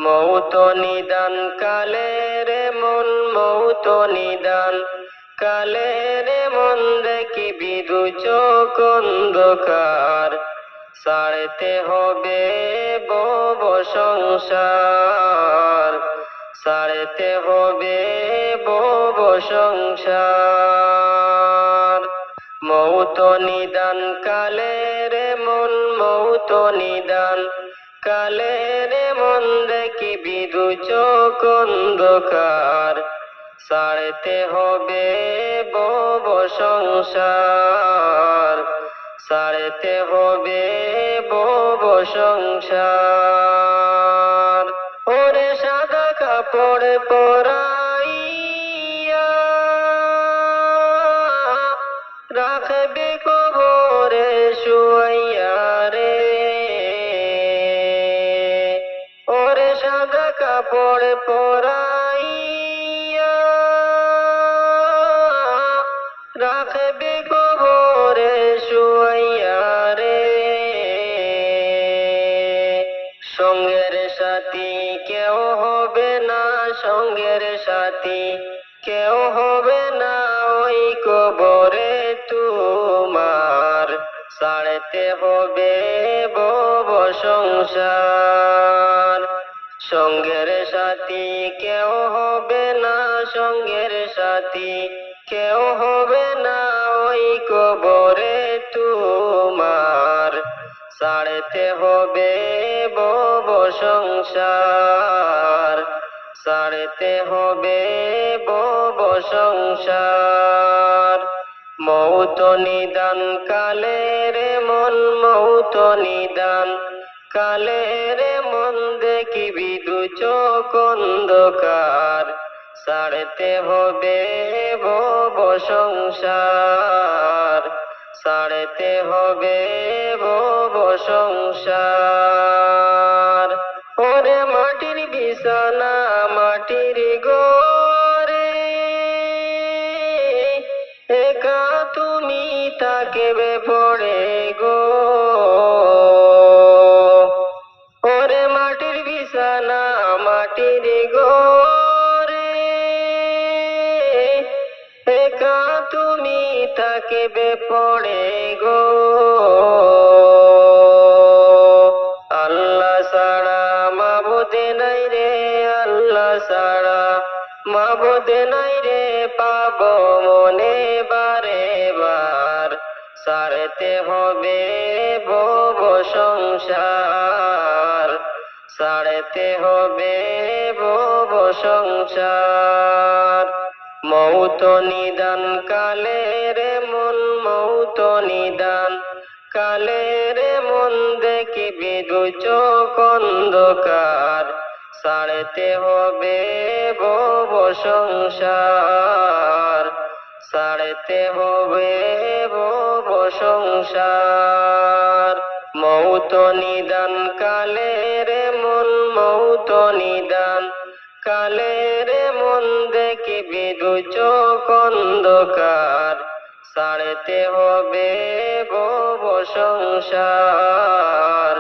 মৌত নিদান কালে রে মন, মৌত নিদান কালে রে মন, দেখিবি দু চোখ অন্ধকার। ছাড়তে হবে ভব সংসার, ছাড়তে হবে ভব সংসার। মৌত নিদান কালে রে মন, মৌত নিদান কালে রে মন, দেখিবি দু চোখ অন্ধকার। ছাড়তে হবে ভব সংসার, ছাড়তে হবে ভব সংসার। ওরে সাদা কাপড় পরাইয়া রাখবে কবরে শুয়াইয়া রে। ওরে সাদা কাপড় পরাইয়া রাখবে কবরে শুয়াইয়া রে। সঙ্গের সাথী কেউ হবে না, সঙ্গের সাথী কেউ হবে না ওই কবরে তোমার। ছাড়তে হবে ভব সংসার, সঙ্গের সাথী কেউ হবে না, সঙ্গের সাথী কেউ হবে না ওই কবরে তোমার। ছাড়তে হবে ভব সংসার, ছাড়তে হবে ভব সংসার। মৌত নিদান কালে রে মন, মৌত নিদান কালে রে মন, দেখিবি দু চোখ অন্ধকার। ছাড়তে হবে ভব সংসার, ছাড়তে হবে ভব সংসার। ওরে মাটির বিছানা মাটির ঘরে, একা তুমি থাকবে পড়ে গো। ওরে মাটির বিছানা মাটির ঘরে, একা তুমি থাকবে পড়ে গো। আল্লাহ ছাড়া মাবুদ নাই রে, আল্লাহ ছাড়া মাবুদ নাই রে, পাব মনে বারে বার। ছাড়তে হবে ভব সংসার, ছাড়তে হবে ভব সংসার। মৌত নিদান কালে রে মন, মৌত নিদান কালে রে মন, দেখিবি দু চোখ অন্ধকার। ছাড়তে হবে ভব সংসার, ছাড়তে হবে ভব সংসার। মৌত নিদান কালে রে মন, মৌত নিদান কালে রে মন, দেখিবি দু চোখ অন্ধকার। ছাড়তে হবে ভব সংসার,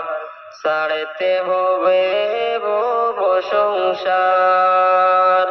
ছাড়তে হবে ভব সংসার।